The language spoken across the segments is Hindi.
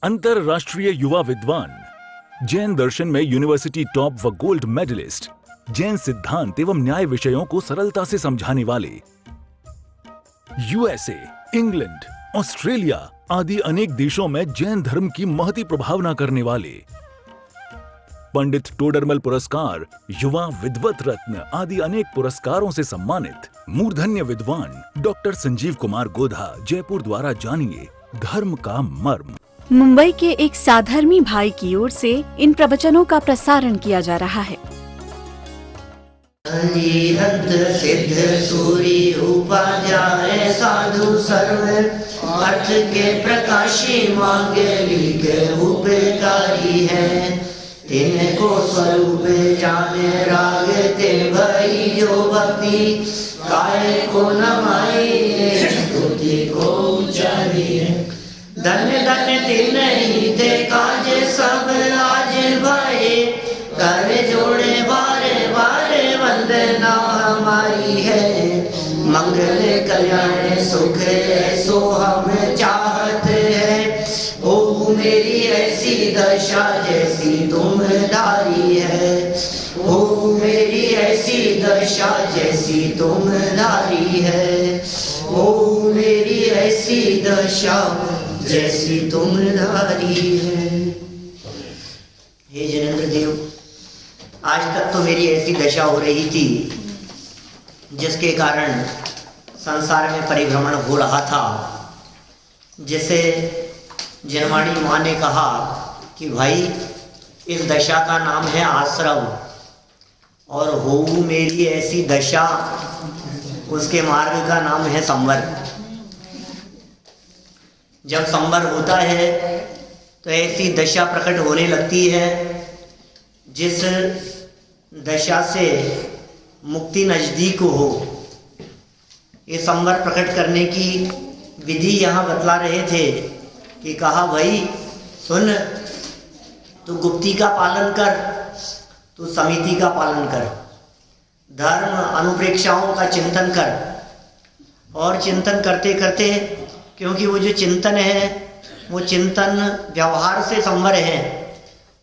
अंतरराष्ट्रीय युवा विद्वान, जैन दर्शन में यूनिवर्सिटी टॉप व गोल्ड मेडलिस्ट, जैन सिद्धांत एवं न्याय विषयों को सरलता से समझाने वाले, यूएसए, इंग्लैंड, ऑस्ट्रेलिया आदि अनेक देशों में जैन धर्म की महती प्रभावना करने वाले, पंडित टोडरमल पुरस्कार, युवा विद्वत रत्न आदि अनेक पुरस्कारों से सम्मानित मूर्धन्य विद्वान डॉक्टर संजीव कुमार गोधा जयपुर द्वारा जानिए धर्म का मर्म। मुंबई के एक साधर्मी भाई की ओर से इन प्रवचनों का प्रसारण किया जा रहा है। हरिहंत सिद्ध सूरी उपाध्याय साधु सर्व अर्थ के प्रकाशी मांगलिक उपकारी है। तिनको स्वरूप जाने राग ते भई जो भक्ति काय को नमाई स्तुति को उचारी है। धन्य धन्य तिन ही ते काज सब आज भाए कर जोड़े बारे बारे वंदना हमारी है। मंगल कल्याण सुख ऐसो हम चाहत है। ओ मेरी ऐसी दशा जैसी तुम धारी है। ओ मेरी ऐसी दशा जैसी तुम धारी है। ओ मेरी ऐसी दशा जैसी तुम धारी है। हे जिनेंद्र देव, आज तक तो मेरी ऐसी दशा हो रही थी जिसके कारण संसार में परिभ्रमण हो रहा था, जिसे जनवाणी माँ ने कहा कि भाई इस दशा का नाम है आश्रम, और हो मेरी ऐसी दशा उसके मार्ग का नाम है संवर। जब संवर होता है तो ऐसी दशा प्रकट होने लगती है जिस दशा से मुक्ति नजदीक हो। ये संवर प्रकट करने की विधि यहाँ बतला रहे थे कि कहा भाई सुन, तू गुप्ती का पालन कर, तू समिति का पालन कर, धर्म अनुप्रेक्षाओं का चिंतन कर। और चिंतन करते करते, क्योंकि वो जो चिंतन है वो चिंतन व्यवहार से संवर है,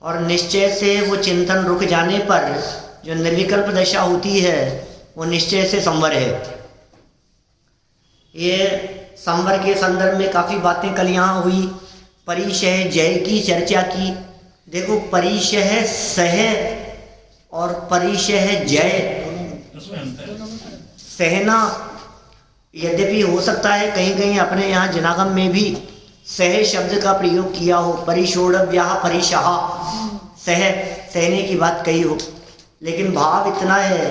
और निश्चय से वो चिंतन रुक जाने पर जो निर्विकल्प दशा होती है वो निश्चय से संवर है। ये संवर के संदर्भ में काफ़ी बातें कल यहाँ हुई। परिशह जय की चर्चा की। देखो, परिशह सह और परिशह जय, सहना यद्यपि हो सकता है कहीं कहीं अपने यहाँ जनागम में भी सह शब्द का प्रयोग किया हो, परिशोड़व्याह परिशह, सहने की बात कही हो, लेकिन भाव इतना है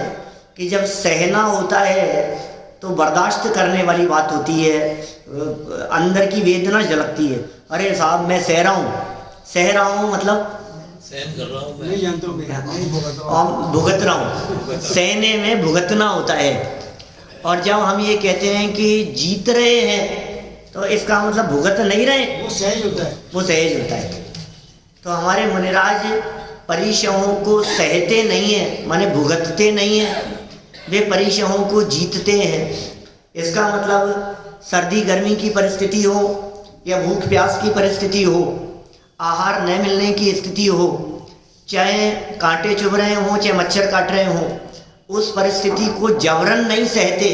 कि जब सहना होता है तो बर्दाश्त करने वाली बात होती है, अंदर की वेदना झलकती है। अरे साहब मैं सह रहा हूँ मतलब सहन कर रहा हूँ, नहीं जानता हूँ, भुगत रहा हूँ। सहने में भुगतना होता है। और जब हम ये कहते हैं कि जीत रहे हैं तो इसका मतलब भुगत नहीं रहे, वो सहज होता है, वो सहज होता है। तो हमारे मुनिराज परिशहों को सहते नहीं है, माने भुगतते नहीं है, वे परिशहों को जीतते हैं। इसका मतलब सर्दी गर्मी की परिस्थिति हो या भूख प्यास की परिस्थिति हो, आहार न मिलने की स्थिति हो, चाहे कांटे चुभ रहे हों चाहे मच्छर काट रहे हों, उस परिस्थिति को जबरन नहीं सहते,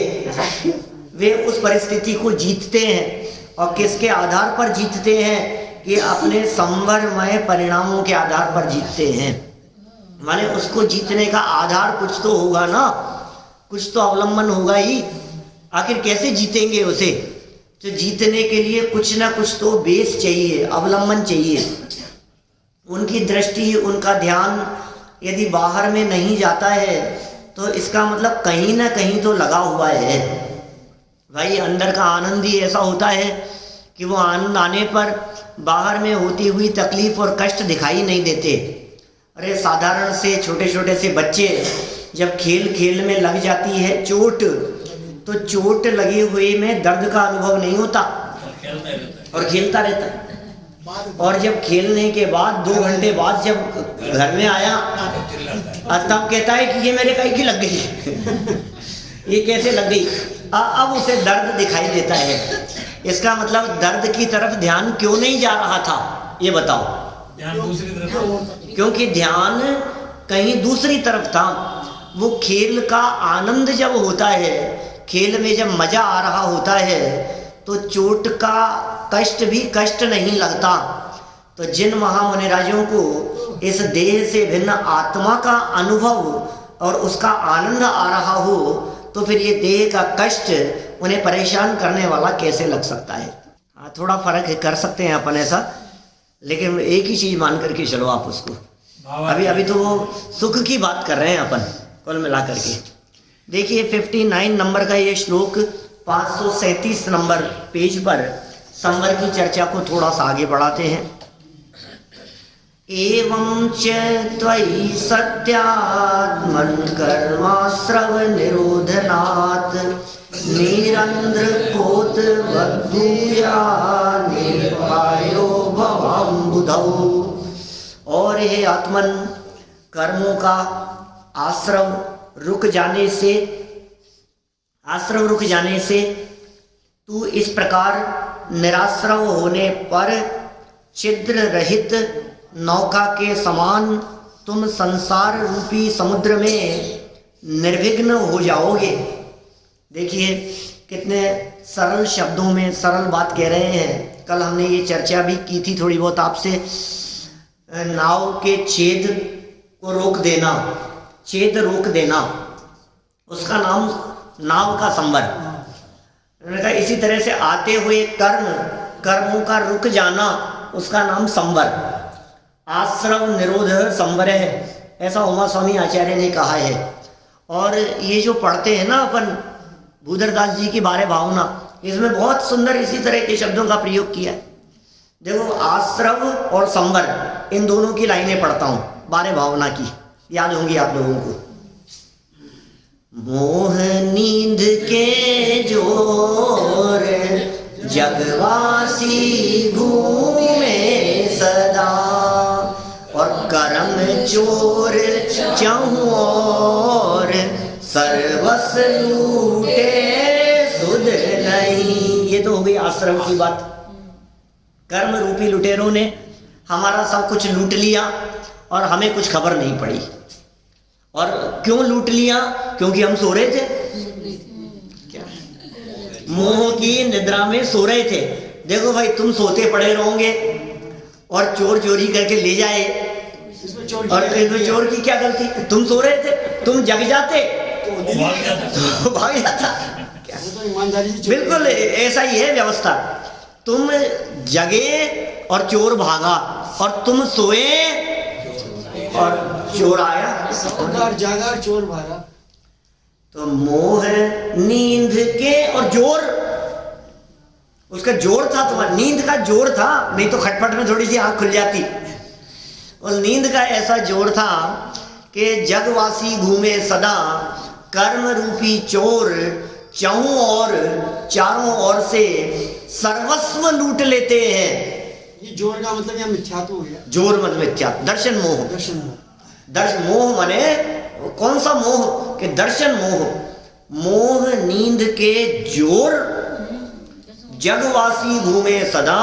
वे उस परिस्थिति को जीतते हैं। और किसके आधार पर जीतते हैं कि अपने संवरमय परिणामों के आधार पर जीतते हैं। माने उसको जीतने का आधार कुछ तो होगा ना, कुछ तो अवलंबन होगा ही। आखिर कैसे जीतेंगे उसे? तो जीतने के लिए कुछ ना कुछ तो बेस चाहिए, अवलंबन चाहिए। उनकी दृष्टि, उनका ध्यान यदि बाहर में नहीं जाता है तो इसका मतलब कहीं ना कहीं तो लगा हुआ है। भाई अंदर का आनंद ही ऐसा होता है कि वो आनंद आने पर बाहर में होती हुई तकलीफ और कष्ट दिखाई नहीं देते। अरे साधारण से छोटे छोटे से बच्चे जब खेल खेल में लग जाती है चोट, तो चोट लगे हुए में दर्द का अनुभव नहीं होता और खेलता रहता है। और जब खेलने के बाद 2 घंटे बाद जब घर में आया तब कहता है कि ये मेरे कहीं की लग गई ये कैसे लग गई। अब उसे दर्द दिखाई देता है। इसका मतलब दर्द की तरफ ध्यान क्यों नहीं जा रहा था? ये बताओ? ध्यान दूसरी तरफ, क्योंकि ध्यान कहीं दूसरी तरफ था। वो खेल का आनंद जब होता है, खेल में जब मजा आ रहा होता है, तो चोट का कष्ट भी कष्ट नहीं लगता। तो जिन महामुनिराजों को इस देह से भिन्न आत्मा का अनुभव और उसका आनंद आ रहा हो, तो फिर ये देह का कष्ट उन्हें परेशान करने वाला कैसे लग सकता है? हाँ, थोड़ा फर्क कर सकते हैं अपन ऐसा, लेकिन एक ही चीज मान करके चलो आप उसको। अभी तो वो सुख की बात कर रहे हैं अपन कुल मिला करके। देखिए 59 नंबर का ये श्लोक 537 नंबर पेज पर संवर की चर्चा को थोड़ा सा आगे बढ़ाते हैं। एवं च त्वयि सत्यात्मन कर्माश्रव निरोधनात् निरंध्र कोत बद्धूया निर्वायो भवाम्बुधौ। और हे आत्मन, कर्मों का आश्रव रुक जाने से तू इस प्रकार निराश्रव होने पर छिद्र रहित नौका के समान तुम संसार रूपी समुद्र में निर्विघ्न हो जाओगे। देखिए कितने सरल शब्दों में सरल बात कह रहे हैं। कल हमने ये चर्चा भी की थी थोड़ी बहुत आपसे। नाव के छेद को रोक देना, छेद रोक देना, उसका नाम नाव का संवर। उन्होंने कहा इसी तरह से आते हुए कर्मों का रुक जाना, उसका नाम संवर। आश्रव निरोध संवर है, ऐसा उमा स्वामी आचार्य ने कहा है। और ये जो पढ़ते हैं ना अपन भूधरदास जी की बारे भावना, इसमें बहुत सुंदर इसी तरह के शब्दों का प्रयोग किया है। देखो आश्रव और संवर, इन दोनों की लाइनें पढ़ता हूं बारे भावना की, याद होंगी आप लोगों को। मोह नींद के जोर जगवासी घूमे सदा, और करम चोर चाहूं और सर्वस लूटे सुध नहीं। ये तो हो गई आश्रम की बात। कर्म रूपी लुटेरों ने हमारा सब कुछ लूट लिया और हमें कुछ खबर नहीं पड़ी। और क्यों लूट लिया? क्योंकि हम सो रहे थे, क्या मोह की निद्रा में सो रहे थे। देखो भाई, तुम सोते पड़े रहोगे और चोर चोरी करके ले जाए, और इसमें चोर की क्या गलती? तुम सो रहे थे, तुम जग जाते तो भाग जाता। बिल्कुल ऐसा ही है व्यवस्था। तुम जगे और चोर भागा, और तुम सोए और चोर आया। जागा और चोर भागा। तो मोह नींद के, और जोर, उसका जोर था, तुम्हारा नींद का जोर था, नहीं तो खटपट में थोड़ी सी आंख खुल जाती। और नींद का ऐसा जोर था कि जगवासी घूमे सदा, कर्म रूपी चोर चारों और चारों ओर से सर्वस्व लूट लेते हैं। ये जोर का मतलब यहाँ मिथ्यात्व हो गया। जोर मतलब मिथ्या, दर्शन मोह। दर्शन मोह माने कौन सा मोह? कि दर्शन मोह। मोह नींद के जोर जगवासी घूमे सदा,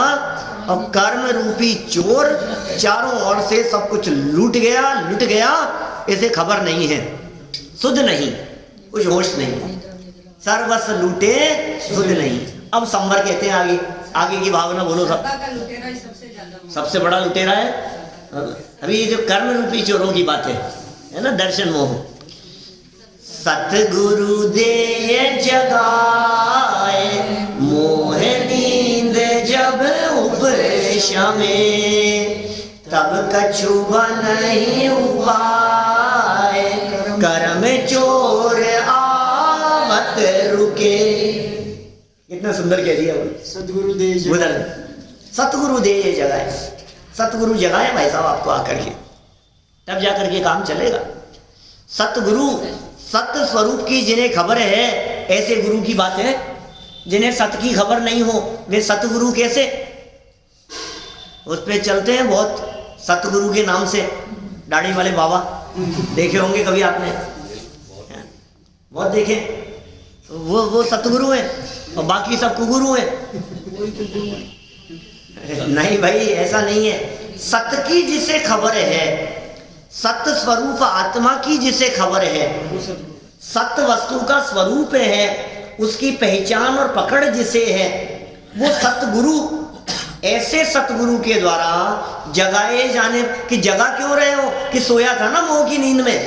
और कर्म रूपी चोर चारों ओर से सब कुछ लूट गया, इसे खबर नहीं है, सुध नहीं, कुछ होश नहीं, सर्वस्व लूटे सुध नहीं। अब संवर कहते हैं आगे की भावना बोलो। सबसे बड़ा लुटेरा है। अभी ये जो कर्म रूपी चोरों की बात है ना, दर्शन मोह। सतगुरु दे जगाए मोह नींद जब उपदेश में, तब कछु नहीं उपाय कर्म चोर आवत रुके। कितना सुंदर कह दिया। सतगुरु दे सतगुरु दे ये जगाए। सतगुरु जगाए भाई साहब आपको आकर के, तब जाकर के काम चलेगा। सतगुरु, सत्य स्वरूप की जिन्हें खबर है, ऐसे गुरु की बात है। जिन्हें सत्य की खबर नहीं हो, वे सतगुरु कैसे? उस पे चलते हैं बहुत, सतगुरु के नाम से। दाढ़ी वाले बाबा देखे होंगे कभी आपने, बहुत देखे। वो सतगुरु है और बाकी सब कुगुरु है। नहीं भाई, ऐसा नहीं है। सत्य की जिसे खबर है, सत्य स्वरूप आत्मा की जिसे खबर है, सत्य वस्तु का स्वरूप है, उसकी पहचान और पकड़ जिसे है, वो सतगुरु। ऐसे सतगुरु के द्वारा जगाए जाने की, जगा क्यों रहे हो कि सोया था ना मोह की नींद में,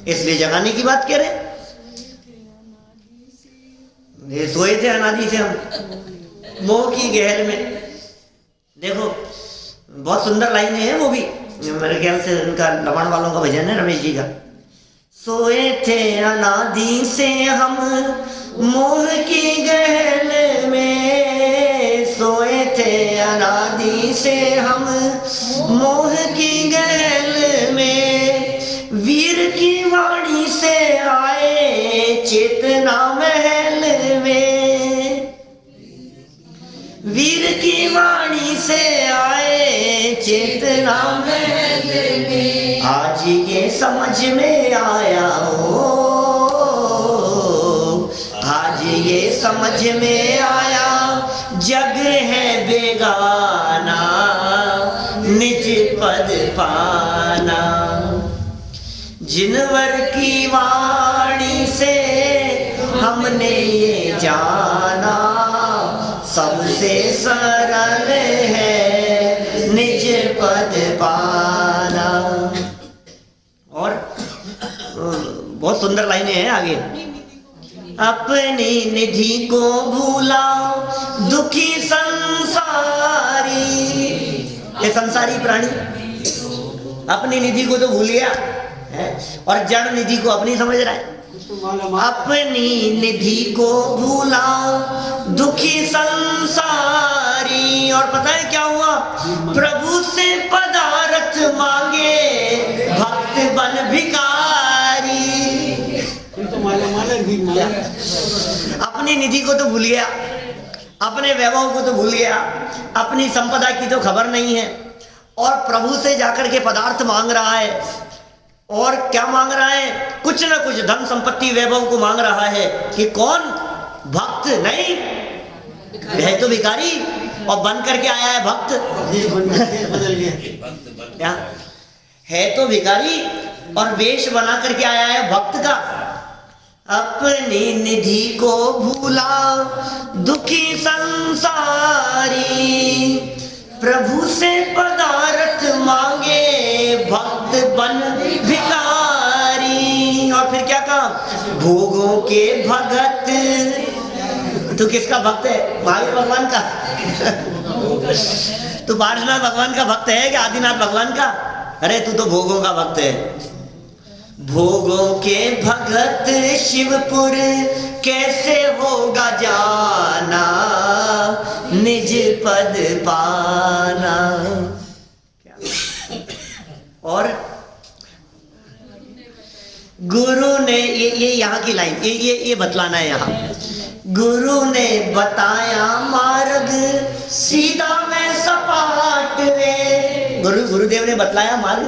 इसलिए जगाने की बात कह रहे। ये सोए थे अनादि से हम मोह की गहर में। देखो बहुत सुंदर लाइनें हैं वो भी, मेरे ख्याल से उनका लवण वालों का भजन है, रमेश जी का। सोए थे अनादि से हम मोह की गहर में, सोए थे अनादि से हम मोह की गहर में, वीर की वाणी से आए चेतना महल में, वीर की वाणी से आए चेतना महल में, आज ये समझ में आया हो, आज ये समझ में आया, जग है बेगाना निज पद पाना, जिनवर की वाणी से हमने ये जाना, सबसे सरल है निज पद पाना। और बहुत सुंदर लाइनें हैं आगे। अपनी निधि को भूला दुखी संसारी, ये संसारी प्राणी अपनी निधि को तो भूल गया है और जड़ निधि को अपनी समझ रहा है। अपनी निधि को भूला दुखी संसारी, और पता है क्या हुआ, प्रभु से पदार्थ मांगे भक्त बन भिखारी। अपनी निधि को तो भूल गया, अपने वैभव को तो भूल गया, अपनी संपदा की तो खबर नहीं है, और प्रभु से जाकर के पदार्थ मांग रहा है। और क्या मांग रहा है, कुछ ना कुछ धन संपत्ति वैभव को मांग रहा है। कि कौन, भक्त नहीं है तो भिखारी, और बन करके आया है भक्त। बदल गया, क्या है तो भिखारी और वेश बना करके आया है भक्त का। अपनी निधि को भूला दुखी संसारी, प्रभु से पदार्थ मांगे भक्त बन भिखारी। और फिर क्या कहा, भोगों के भगत। तू किसका भक्त है, महावीर भगवान का? तू पार्श्वनाथ भगवान का भक्त है कि आदिनाथ भगवान का? अरे तू तो भोगों का भक्त है। भोगों के भगत शिवपुर कैसे होगा जाना, निज पद पाना। और गुरु ने ये यहाँ की लाइन, ये बतलाना है यहाँ। गुरु ने बताया मार्ग सीधा में सपाट रे। गुरुदेव ने बतलाया मार्ग,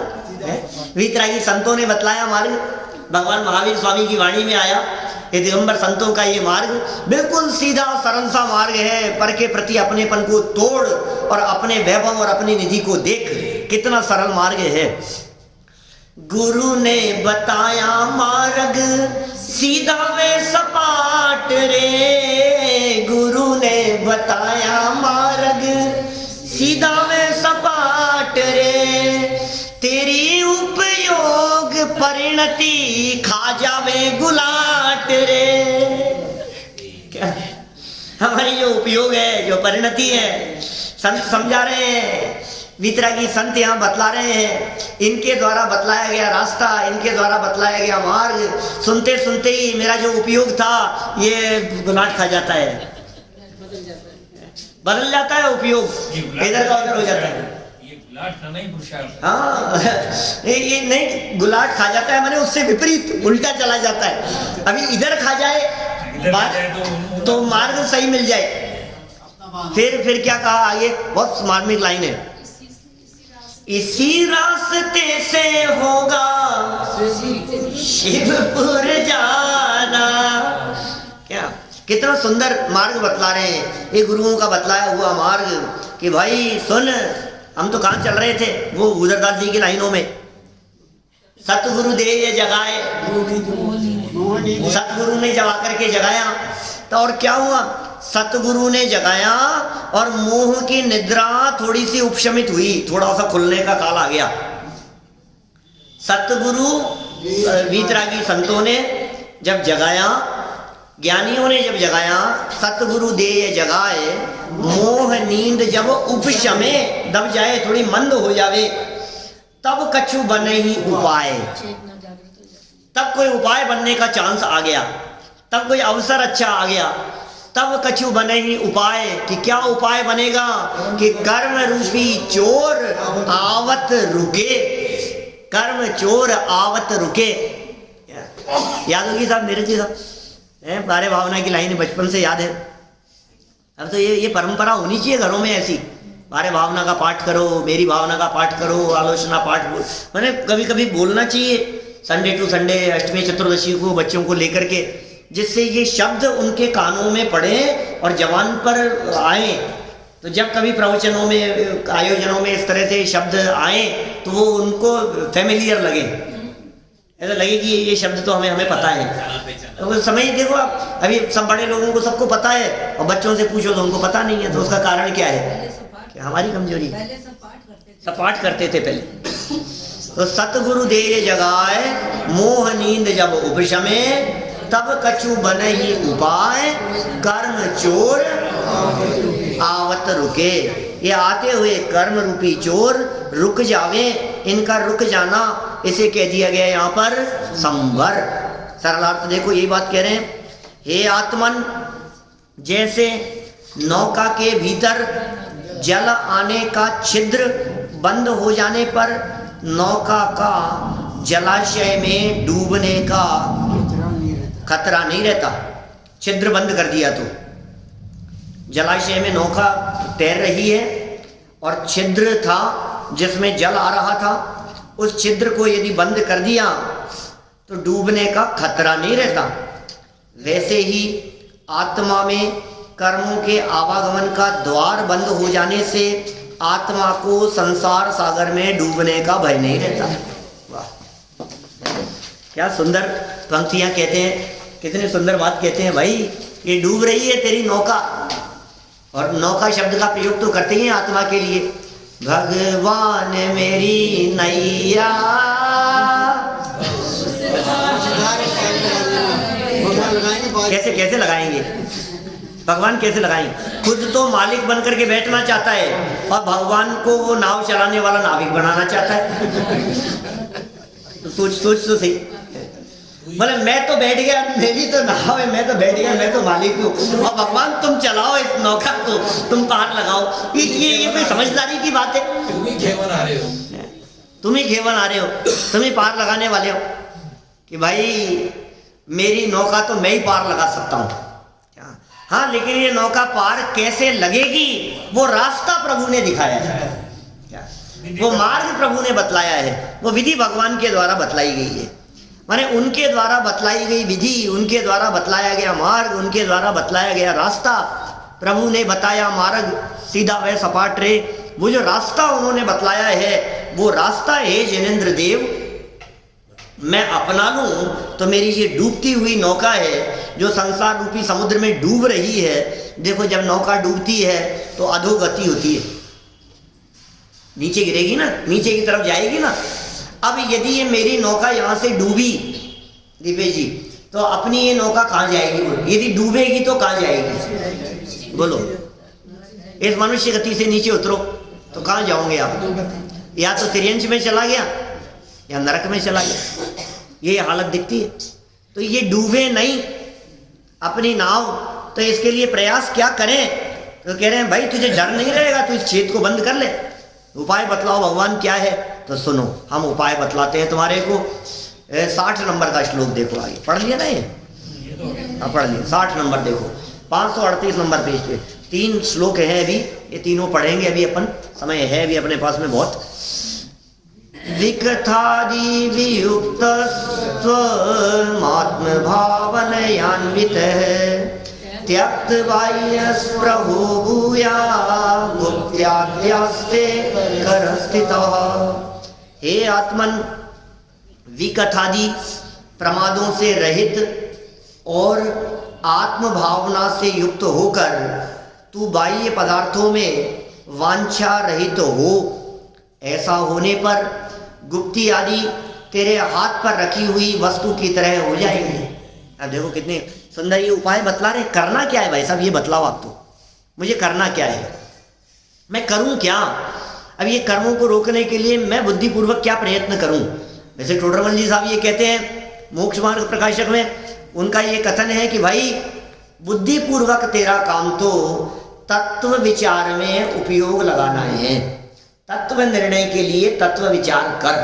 वीतरागी संतों ने बतलाया मार्ग। भगवान महावीर स्वामी की वाणी में आया, ये दिगंबर संतों का ये मार्ग बिल्कुल सीधा सरल सा मार्ग है। पर के प्रति अपनेपन को तोड़ और अपने वैभव और अपनी निधि को देख, कितना सरल मार्ग है। गुरु ने बताया मार्ग सीधा में सपाट रे। गुरु ने बताया मार्ग सीधा में सपाट रे। तेरी उपयोग परिणति खा जावे गुलाट रे। क्या हमारी जो उपयोग है, जो परिणति है, संत समझा रहे हैं, वीतरागी संत यहाँ बतला रहे हैं। इनके द्वारा बतलाया गया रास्ता, इनके द्वारा बतलाया गया मार्ग सुनते सुनते ही मेरा जो उपयोग था ये गुलाट खा जाता है, बदल जाता है उपयोग, इधर का उधर हो जाता है। हाँ, ये नहीं, गुलाट खा जाता है मैंने उससे विपरीत उल्टा चला जाता है। अभी इधर खा जाए तो मार्ग सही मिल जाए। फिर क्या कहा आगे, बहुत मार्मिक लाइन है। इसी रास्ते से होगा शिवपुर जाना। क्या कितना सुंदर मार्ग बतला रहे हैं ये गुरुओं का बतलाया हुआ मार्ग, कि भाई सुन, हम तो कहाँ चल रहे थे, वो गुजरदास जी की लाइनों में, सतगुरु दे ये जगाए, सतगुरु ने जगा करके जगाया। तो और क्या हुआ, सतगुरु ने जगाया और मोह की निद्रा थोड़ी सी उपशमित हुई, थोड़ा सा खुलने का काल आ गया। सतगुरु वीतरागी संतों ने जब जगाया, ज्ञानियों ने जब जगाया, सतगुरु दे ये जगाए, मोह नींद जब उपशमे, दब जाए, थोड़ी मंद हो जावे, तब कछु बने ही उपाय। तब कोई उपाय बनने का चांस आ गया, तब कोई अवसर अच्छा आ गया, तब कछु बने ही उपाय। कि क्या उपाय बनेगा, कि कर्म रूपी चोर आवत रुके, कर्म चोर आवत रुके। याद होगी साहब, नीरज जी साहब, बारे भावना की लाइन बचपन से याद है। अब तो ये परंपरा होनी चाहिए घरों में ऐसी, बारे भावना का पाठ करो, मेरी भावना का पाठ करो, आलोचना पाठ मैंने कभी कभी बोलना चाहिए, संडे टू संडे, अष्टमी चतुर्दशी को बच्चों को लेकर के, जिससे ये शब्द उनके कानों में पड़े और जवान पर आए। तो जब कभी प्रवचनों में, आयोजनों में इस तरह से शब्द आए तो वो उनको फैमिलियर लगे, ऐसा लगे कि ये शब्द तो हमें पता है। तो समझ देखो आप, अभी सब बड़े लोगों को सबको पता है और बच्चों से पूछो तो उनको पता नहीं है। तो उसका कारण क्या है, कि हमारी कमजोरी, सब पाठ करते थे पहले। तो सतगुरु दे जगाए, मोह नींद जब उपशमे, तब कछु बने ही उपाय, कर्म चोर आवत रुके। ये आते हुए कर्म रूपी चोर रुक जावे, इनका रुक जाना, इसे कह दिया गया यहाँ पर संवर। सरलार्थ देखो, यही बात कह रहे हैं, हे आत्मन, जैसे नौका के भीतर जल आने का छिद्र बंद हो जाने पर नौका का जलाशय में डूबने का खतरा नहीं रहता। छिद्र बंद कर दिया तो जलाशय में नौका तैर रही है और छिद्र था जिसमें जल आ रहा था, उस छिद्र को यदि बंद कर दिया तो डूबने का खतरा नहीं रहता। वैसे ही आत्मा में कर्मों के आवागमन का द्वार बंद हो जाने से आत्मा को संसार सागर में डूबने का भय नहीं रहता। वाह, क्या सुंदर पंक्तियां कहते हैं, कितनी सुंदर बात कहते हैं भाई। ये डूब रही है तेरी नौका, और नौका शब्द का प्रयोग तो करते ही आत्मा के लिए। भगवान मेरी नैया, कैसे कैसे लगाएंगे भगवान, कैसे लगाएंगे? खुद तो मालिक बन करके बैठना चाहता है और भगवान को वो नाव चलाने वाला नाविक बनाना चाहता है। तो सोच तो सही, बोले मैं तो बैठ गया, मेरी तो नाव है, मैं तो बैठ गया, मैं तो मालिक हूँ, और भगवान तुम चलाओ इस नौका को, तुम पार लगाओ। ये कोई समझदारी की बात है? तुम ही खेवन आ रहे हो, तुम ही पार लगाने वाले हो कि भाई मेरी नौका तो मैं ही पार लगा सकता हूँ। हाँ, लेकिन ये नौका पार कैसे लगेगी वो रास्ता प्रभु ने दिखाया है, वो मार्ग प्रभु ने बतलाया है, वो विधि भगवान के द्वारा बतलाई गई है। माने उनके द्वारा बतलाई गई विधि, उनके द्वारा बतलाया गया मार्ग, उनके द्वारा बतलाया गया रास्ता। प्रभु ने बताया मार्ग सीधा व सपाट रे, वो जो रास्ता उन्होंने बतलाया है वो रास्ता है जैनेन्द्र देव। मैं अपना लूं तो मेरी ये डूबती हुई नौका है जो संसार रूपी समुद्र में डूब रही है। देखो, जब नौका डूबती है तो अधोगति होती है, नीचे गिरेगी ना, नीचे की तरफ जाएगी ना। अब यदि ये मेरी नौका यहाँ से डूबी दीपेश जी, तो अपनी ये नौका कहाँ जाएगी? यदि डूबेगी तो कहाँ जाएगी? बोलो, इस मनुष्य गति से नीचे उतरो तो कहाँ जाओगे आप? या तो तिर्यंश में चला गया या नरक में चला गया, ये हालत दिखती है। तो ये डूबे नहीं अपनी नाव, तो इसके लिए प्रयास क्या करें? तो कह रहे हैं भाई तुझे डर नहीं रहेगा तो इस छेद को बंद कर ले, उपाय बतलाओ भगवान क्या है। तो सुनो, हम उपाय बतलाते हैं तुम्हारे को। 60 नंबर का श्लोक देखो, आगे पढ़ लिया ना ये? हाँ, पढ़ लिया। 60 नंबर देखो, 538 नंबर पेज पे 3 श्लोक हैं अभी, ये तीनों पढ़ेंगे अभी अपन, समय है अभी अपने पास में बहुत। विकथादि वियुक्त स्वमात्म भावनयान्वित त्यक्त बाह्य प्रभु भूया गुप्त्याद्यास्ते कर स्थितः। हे आत्मन, विकथादि प्रमादों से रहित और आत्म भावना से युक्त होकर तू बाह्य पदार्थों में वांछा रहित हो। ऐसा होने पर गुप्ती आदि तेरे हाथ पर रखी हुई वस्तु की तरह हो जाएगी। अब देखो कितने सुंदर ये उपाय बतला रहे। करना क्या है भाई साहब, ये बतलाओ आप तो, मुझे करना क्या है, मैं करूं क्या? अब ये कर्मों को रोकने के लिए मैं बुद्धिपूर्वक क्या प्रयत्न करूं? वैसे टोडरमल जी साहब ये कहते हैं मोक्ष मार्ग प्रकाशक में, उनका ये कथन है कि भाई बुद्धिपूर्वक तेरा काम तो तत्व विचार में उपयोग लगाना है। तत्व निर्णय के लिए तत्व विचार कर,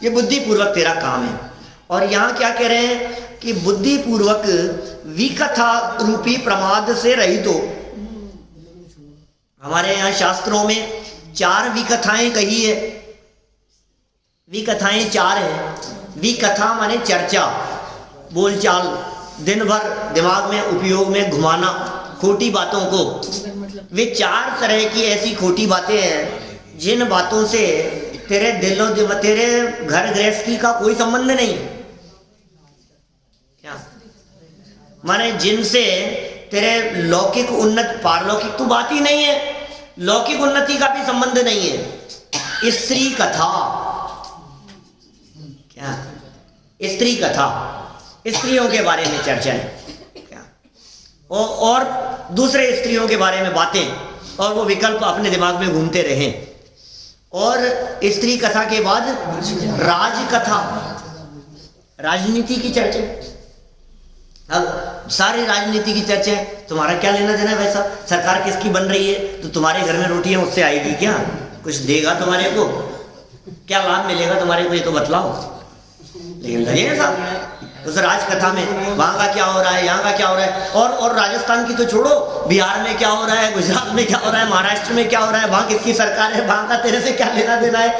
ये बुद्धिपूर्वक तेरा काम है। और यहाँ क्या कह रहे हैं कि बुद्धिपूर्वक विकथा रूपी प्रमाद से रहित हो। हमारे यहाँ शास्त्रों में 4 विकथाएं कही है। विकथाएं 4 हैं। विकथा माने चर्चा, बोलचाल, दिन भर दिमाग में उपयोग में घुमाना खोटी बातों को। वे 4 तरह की ऐसी खोटी बातें हैं जिन बातों से तेरे तेरे घर गृहस्थी का कोई संबंध नहीं। क्या माने जिनसे तेरे लौकिक उन्नत पारलौकिक तो बात ही नहीं है, लौकिक उन्नति का भी संबंध नहीं है। स्त्री कथा, क्या स्त्री कथा, स्त्रियों के बारे में चर्चा है क्या, और दूसरे स्त्रियों के बारे में बातें, और वो विकल्प अपने दिमाग में घूमते रहें। और स्त्री कथा के बाद राज कथा, राजनीति की चर्चा। अब सारी राजनीति की चर्चा है, तुम्हारा क्या लेना देना है भाई साहब? सरकार किसकी बन रही है तो तुम्हारे घर में रोटियां उससे आएगी क्या? कुछ देगा तुम्हारे को? क्या लाभ मिलेगा तुम्हारे को, ये तो बतलाओ। लेकिन लगे साहब उस राज कथा में वहां का क्या हो रहा है, यहाँ का क्या हो रहा है, और राजस्थान की तो छोड़ो, बिहार में क्या हो रहा है, गुजरात में क्या हो रहा है, महाराष्ट्र में क्या हो रहा है, वहां किसकी सरकार है, वहां का तेरे से क्या लेना देना है,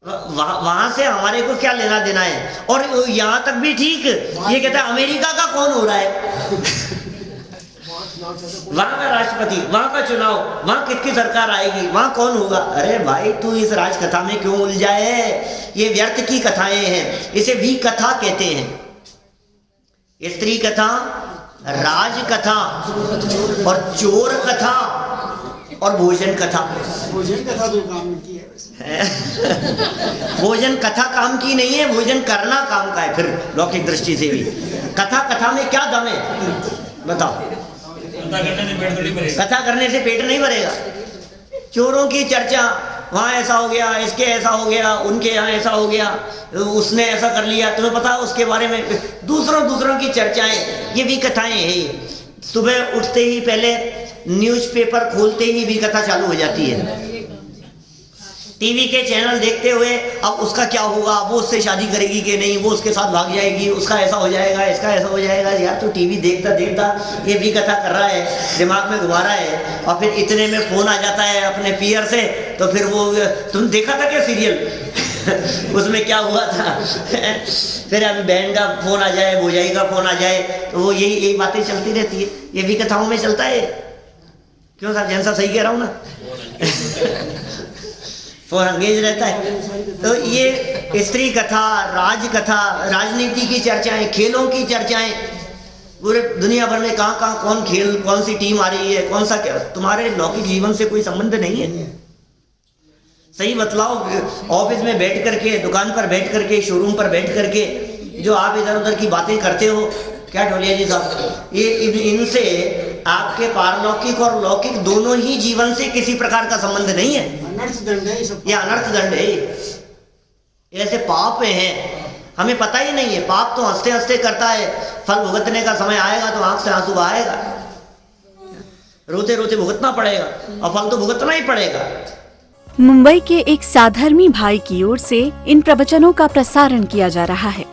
वहां से हमारे को क्या लेना देना है। और यहाँ तक भी ठीक, ये कहता है अमेरिका का कौन हो रहा है, वहां का राष्ट्रपति, वहां का चुनाव, वहां किसकी सरकार आएगी, वहां कौन होगा। अरे भाई तू इस राज कथा में क्यों उलझा है? ये व्यर्थ की कथाएं हैं, इसे भी कथा कहते हैं। स्त्री कथा, राज कथा और चोर कथा और भोजन कथा। भोजन कथा तो काम की है। भोजन कथा काम की नहीं है, भोजन करना काम का है। फिर लौकिक दृष्टि से भी कथा में क्या दम है बताओ? कथा करने से पेट नहीं भरेगा। चोरों की चर्चा, वहां ऐसा हो गया, इसके ऐसा हो गया, उनके यहाँ ऐसा हो गया, उसने ऐसा कर लिया, तुम्हें पता है उसके बारे में, दूसरों की चर्चाएं, ये भी कथाएं हैं। सुबह उठते ही पहले न्यूज़पेपर खोलते ही भी कथा चालू हो जाती है। टीवी के चैनल देखते हुए अब उसका क्या होगा, वो उससे शादी करेगी कि नहीं, वो उसके साथ भाग जाएगी, उसका ऐसा हो जाएगा, इसका ऐसा हो जाएगा। यार तो टीवी देखता देखता ये भी कथा कर रहा है, दिमाग में घुमा रहा है, और फिर इतने में फोन आ जाता है अपने पियर से, तो फिर वो तुम देखा था क्या सीरियल उसमें क्या हुआ था फिर अब बहन का फोन आ जाए, भौजाई का फोन आ जाए, तो वो यही बातें चलती रहती है। ये भी कथाओं में चलता है। क्यों साहब, जैन साहब सही कह रहा हूँ ना? फोन अंगेज रहता है। तो ये स्त्री कथा, राज कथा, राजनीति की चर्चाएं, खेलों की चर्चाएं, पूरे दुनिया भर में कहाँ कौन खेल, कौन सी टीम आ रही है, कौन सा क्या, तुम्हारे लौकिक जीवन से कोई संबंध नहीं है। सही बतलाओ। ऑफिस में बैठ करके, दुकान पर बैठ करके, शोरूम पर बैठ करके जो आप इधर उधर की बातें करते हो, क्या ढोलिया जी साहब, ये इनसे आपके पारलौकिक और लौकिक दोनों ही जीवन से किसी प्रकार का संबंध नहीं है। अनर्थ दंड है ये अनर्थ दंड है। ऐसे पाप हैं, हमें पता ही नहीं है। पाप तो हंसते हंसते करता है, फल भुगतने का समय आएगा तो आंख से आंसू आएगा, रोते रोते भुगतना पड़ेगा, और फल तो भुगतना ही पड़ेगा। मुंबई के एक साधर्मी भाई की ओर से इन प्रवचनों का प्रसारण किया जा रहा है।